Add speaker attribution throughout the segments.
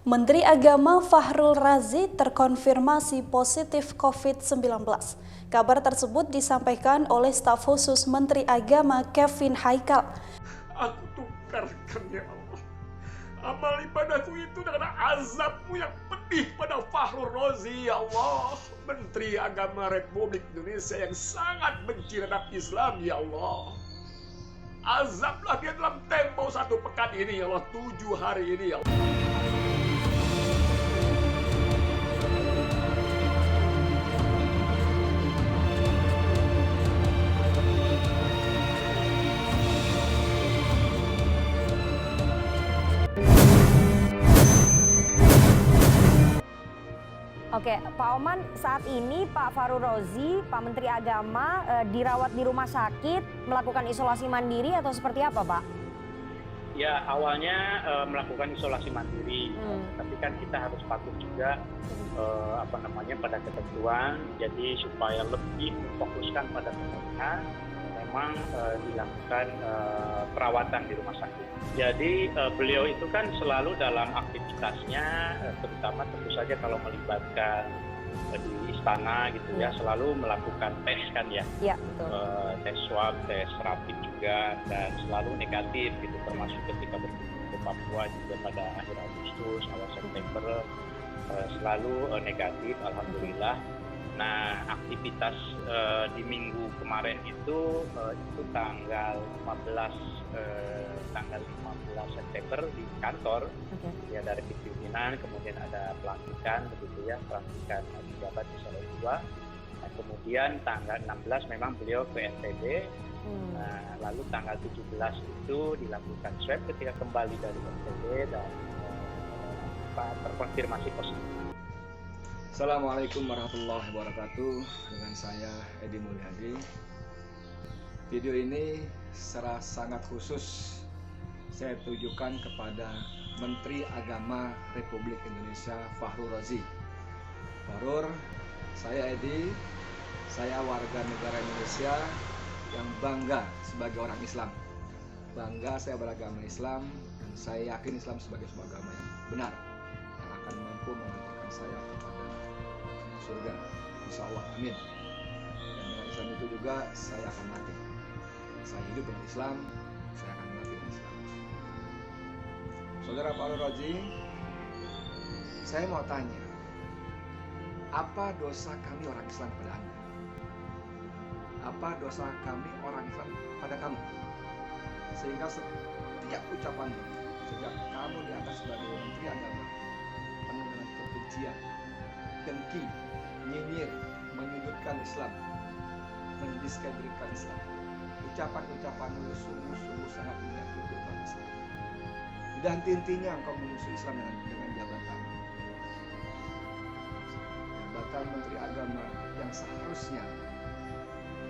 Speaker 1: Menteri Agama Fahrul Razi terkonfirmasi positif COVID-19. Kabar tersebut disampaikan oleh staf khusus Menteri Agama Kevin Haikal.
Speaker 2: Aku tukarkan ya Allah amal ibadahku itu dengan azabmu yang pedih pada Fahrul Razi ya Allah, Menteri Agama Republik Indonesia yang sangat benci terhadap Islam ya Allah. Azablah dia dalam tempo 1 pekan ini ya Allah, 7 hari ini ya Allah.
Speaker 3: Oke, Pak Oman, saat ini Pak Fahrul Razi, Pak Menteri Agama dirawat di rumah sakit, melakukan isolasi mandiri atau seperti apa, Pak?
Speaker 4: Ya, awalnya melakukan isolasi mandiri, tapi kan kita harus patuh juga pada ketentuan. Jadi supaya lebih memfokuskan pada pemulihan, memang dilakukan perawatan di rumah sakit. Jadi beliau itu kan selalu dalam aktivitasnya, terutama tentu saja kalau melibatkan di istana gitu ya, selalu melakukan tes kan ya,
Speaker 3: betul.
Speaker 4: Tes swab, tes rapid juga, dan selalu negatif gitu, termasuk ketika berkunjung ke Papua juga pada akhir Agustus, awal September selalu negatif, alhamdulillah. Nah, aktivitas di minggu kemarin itu tanggal 15 September di kantor, ya dari pimpinan, kemudian ada pelantikan begitu ya, pelantikan pejabat eselon 2. Nah, kemudian tanggal 16 memang beliau ke NTB. Nah, lalu tanggal 17 itu dilakukan swab ketika kembali dari NTB dan terkonfirmasi positif.
Speaker 5: Assalamualaikum warahmatullahi wabarakatuh. Dengan saya Edi Mulyadi. Video ini secara sangat khusus saya tujukan kepada Menteri Agama Republik Indonesia Fahrul Razi. Fahrul, saya Edi, saya warga negara Indonesia yang bangga sebagai orang Islam. Bangga saya beragama Islam, dan saya yakin Islam sebagai sebuah agama yang benar, yang akan mampu mengantarkan saya kepada surga, insya Allah, amin. Dan dengan Islam itu juga saya akan mati. Saya hidup dengan Islam, saya akan mati dengan Islam. Saudara Fahrul Razi, saya mau tanya, apa dosa kami orang Islam pada Anda? Apa dosa kami orang Islam pada kamu? Sehingga setiap ucapan, sejak kamu di atas sebagai Menteri Agama, penuh dengan kebencian, dengki, nyinyir, menyudutkan Islam, mendiskreditkan Islam. Ucapan-ucapanmu sungguh-sungguh sangat menyakiti umat Islam. Dan intinya engkau memusuhi Islam dengan jabatan Menteri Agama yang seharusnya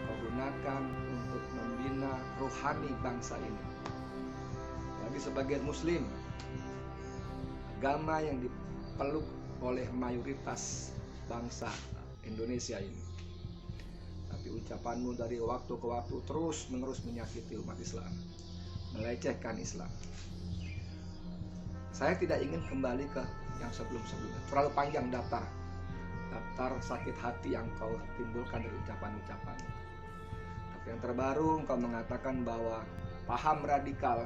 Speaker 5: kau gunakan untuk membina rohani bangsa ini. Bagi sebagian Muslim, agama yang dipeluk oleh mayoritas bangsa Indonesia ini. Tapi ucapanmu dari waktu ke waktu terus menerus menyakiti umat Islam, melecehkan Islam. Saya tidak ingin kembali ke yang sebelum-sebelumnya. Terlalu panjang daftar sakit hati yang kau timbulkan dari ucapan-ucapan. Tapi yang terbaru engkau mengatakan bahwa paham radikal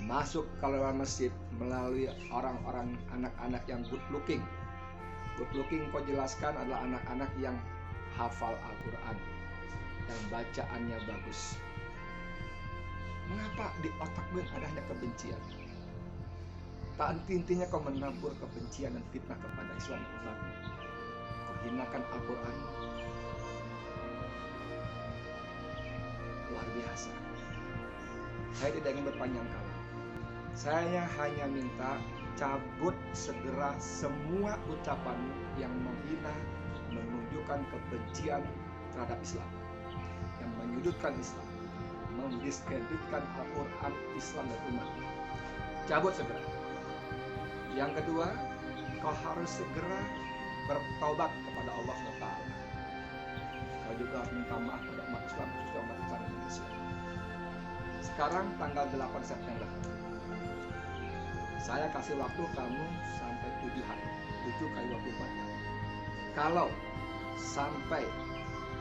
Speaker 5: masuk ke dalam masjid melalui orang-orang anak-anak yang good looking. Good looking kau jelaskan adalah anak-anak yang hafal Al-Quran, yang bacaannya bagus. Mengapa di otakmu ada hanya kebencian? Tak intinya kau menabur kebencian dan fitnah kepada Islam dan umat. Kau hinakan Al-Quran. Luar biasa. Saya tidak ingin berpanjang kali. Saya hanya minta cabut segera semua ucapanmu yang menghina, menunjukkan kebencian terhadap Islam, yang menyudutkan Islam, mendiskreditkan Al-Quran, Islam dan umat. Cabut segera. Yang kedua, kau harus segera bertaubat kepada Allah SWT. Kau juga harus minta maaf kepada umat Islam, khususnya umat Islam Indonesia. Sekarang tanggal 8 September. Saya kasih waktu kamu sampai 7 hari, 7 kali 24 jam. Kalau sampai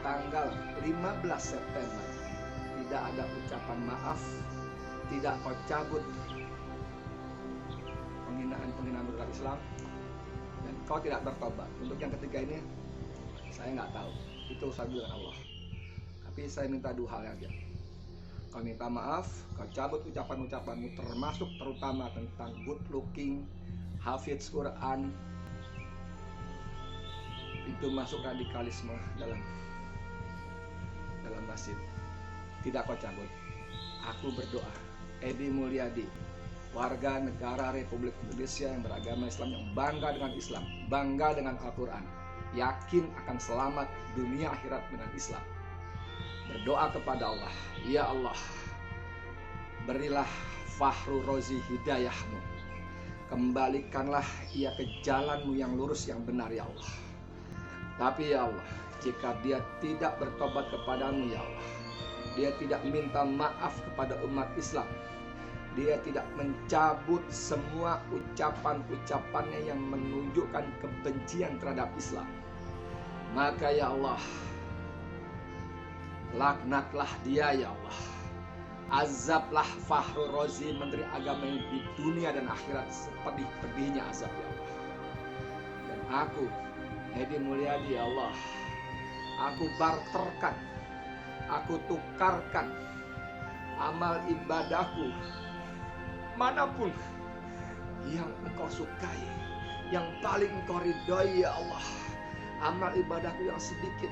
Speaker 5: tanggal 15 September tidak ada ucapan maaf, tidak kau cabut penghinaan berurat Islam, dan kau tidak bertobat. Untuk yang ketiga ini saya nggak tahu, itu urusan dengan Allah. Tapi saya minta 2 hal aja. Kau minta maaf, kau cabut ucapan-ucapanmu, termasuk terutama tentang good looking, hafiz Quran, itu masuk radikalisme dalam masjid. Tidak kau cabut. Aku berdoa, Edi Mulyadi, warga negara Republik Indonesia yang beragama Islam, yang bangga dengan Islam, bangga dengan Al-Quran, yakin akan selamat dunia akhirat dengan Islam, berdoa kepada Allah, ya Allah, berilah Fahru Rozi hidayahmu, kembalikanlah ia ke jalanmu yang lurus, yang benar ya Allah. Tapi ya Allah, jika dia tidak bertobat kepadamu ya Allah, dia tidak minta maaf kepada umat Islam, dia tidak mencabut semua ucapan-ucapannya yang menunjukkan kebencian terhadap Islam, maka ya Allah, laknatlah dia ya Allah, azablah Fahru Rozi, Menteri Agama yang di dunia dan akhirat sepedih-pedihnya azab ya Allah. Dan aku, Edi Mulyadi ya Allah, aku barterkan, aku tukarkan amal ibadahku manapun yang engkau sukai, yang paling engkau ridhoi ya Allah. Amal ibadahku yang sedikit,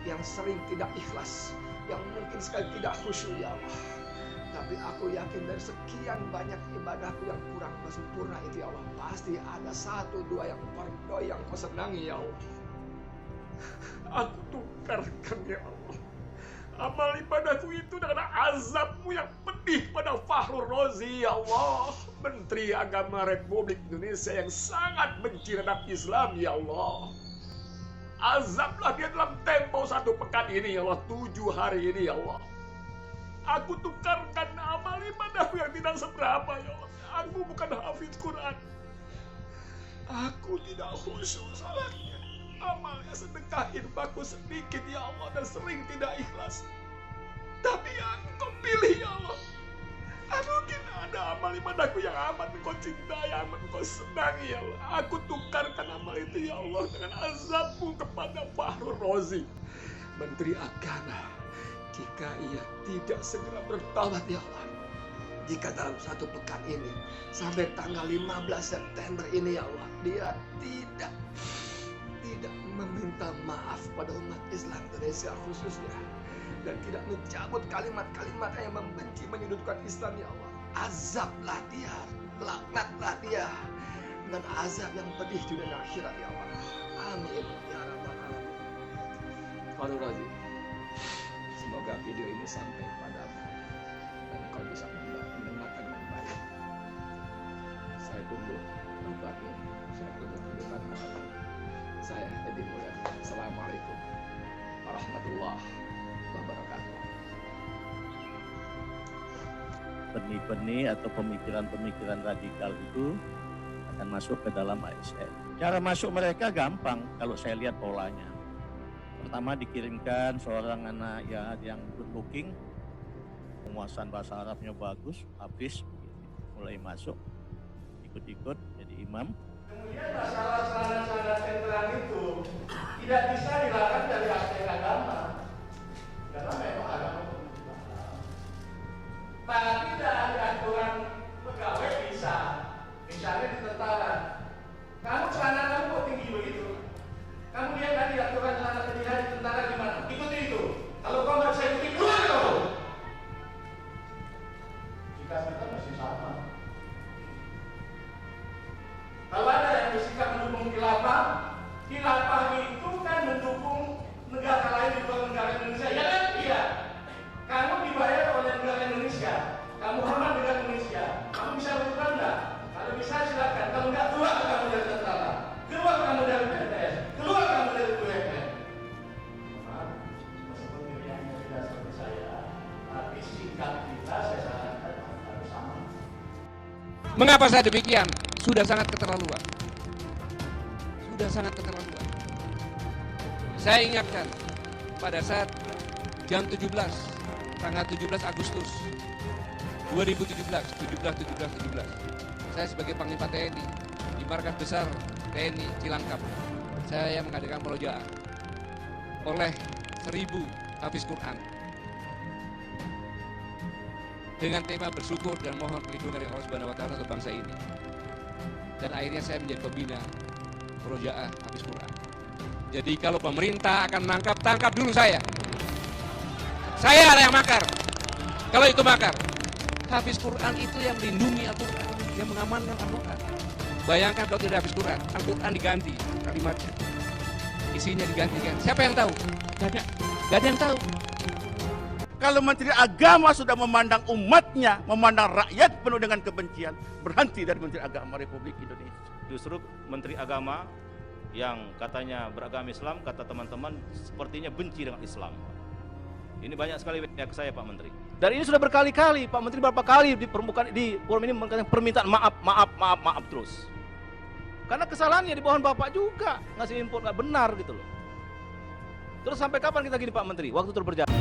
Speaker 5: yang sering tidak ikhlas, yang mungkin sekali tidak khusyuk ya Allah, tapi aku yakin dari sekian banyak ibadahku yang kurang sempurna itu ya Allah, pasti ada 1-2 yang engkau ridhoi, yang engkau senangi ya Allah.
Speaker 2: Aku tukarkan ya Allah amal ibadahku itu dengan azabmu yang pedih pada Fahru Rozi ya Allah, Menteri Agama Republik Indonesia yang sangat benci terhadap Islam ya Allah. Azablah dia dalam tempo 1 pekan ini ya Allah, 7 hari ini ya Allah. Aku tukarkan amal ibadahku yang tidak seberapa ya Allah. Aku bukan hafiz Quran, aku tidak khusyuk salatnya, amalnya sedekah infakku sedikit ya Allah, dan sering tidak ikhlas. Tapi yang Engkau pilih ya Allah, mungkin ada amal ibadahku yang amat Engkau cintai, amat Engkau senangi ya Allah. Aku tukarkan amal itu ya Allah dengan azabmu kepada Fahru Rozi, Menteri Agama, jika ia tidak segera bertobat ya Allah. Jika dalam 1 pekan ini sampai tanggal 15 September ini ya Allah, dia tidak meminta maaf pada umat Islam Indonesia khususnya, dan tidak mencabut kalimat-kalimat yang membenci, menyudutkan Islam ya Allah, azablah dia, laknatlah dia dengan azab yang pedih di dunia akhirat ya Allah. Amin ya rabbal alamin. Fahru Rozi, semoga video ini sampai padamu dan kau bisa mendengarkan dengan baik. Saya tunggu doamu, saya tunggu kebenaran. Saya Edi Mulyadi. Assalamualaikum warahmatullahi wabarakatuh.
Speaker 6: Benih-benih atau pemikiran-pemikiran radikal itu akan masuk ke dalam ASN. Cara masuk mereka gampang kalau saya lihat polanya. Pertama dikirimkan seorang anak ya yang good looking, penguasaan bahasa Arabnya bagus, hafiz, mulai masuk, ikut-ikut jadi imam.
Speaker 7: Kemudian masalah celana-celana centeran itu tidak bisa dilarang dari aspek agama, karena memang agama itu dilarang. Tapi dari aturan pegawai bisa, misalnya di tentara, kamu celana kamu kok tinggi begitu? Kamu lihat tadi aturan celana tinggi di tentara gimana? Ikuti itu. Kalau kau nggak bisa ikuti, keluar kamu. Jika kita masih sama. Kalau ada yang bersikap mendukung khilafah, khilafah itu kan mendukung negara lain di luar negara Indonesia, ya kan? Iya. Kamu dibayar oleh negara Indonesia, kamu hormat negara Indonesia, kamu bisa berubah enggak? Kalau bisa silakan, kalau enggak keluar kamu dari tentara, keluar kamu dari PNS, keluar kamu dari BUMN. Maaf, meskipun pilihannya tidak seperti saya, tapi sikap kita saya sarankan harus sama.
Speaker 8: Mengapa saya demikian? Sudah sangat keterlaluan. Sudah sangat keterlaluan. Saya ingatkan pada saat jam 17, tanggal 17 Agustus 2017, 17. Saya sebagai Panglima TNI di Markas Besar TNI Cilangkap, saya mengadakan murojaah oleh 1000 hafiz Quran dengan tema bersyukur dan mohon perlindungan dari Allah Subhanahu wa taala untuk bangsa ini. Dan akhirnya saya menjadi pembina murojaah hafiz Quran. Jadi kalau pemerintah akan menangkap, tangkap dulu saya. Saya yang makar. Kalau itu makar. Hafiz Quran itu yang melindungi Al-Quran, yang mengamankan Al-Quran. Bayangkan kalau tidak hafiz Quran, Al-Quran diganti kalimatnya. Isinya digantikan. Siapa yang tahu? Gak ada yang tahu.
Speaker 9: Kalau Menteri Agama sudah memandang umatnya, memandang rakyat penuh dengan kebencian, berhenti dari Menteri Agama Republik Indonesia.
Speaker 10: Justru Menteri Agama yang katanya beragama Islam, kata teman-teman sepertinya benci dengan Islam. Ini banyak sekali ke saya Pak Menteri. Dan ini sudah berkali-kali, Pak Menteri berapa kali di permukaan di forum ini mengatakan permintaan maaf terus. Karena kesalahannya di bawahan Bapak juga ngasih input nggak benar gitu loh. Terus sampai kapan kita gini Pak Menteri? Waktu terus berjalan.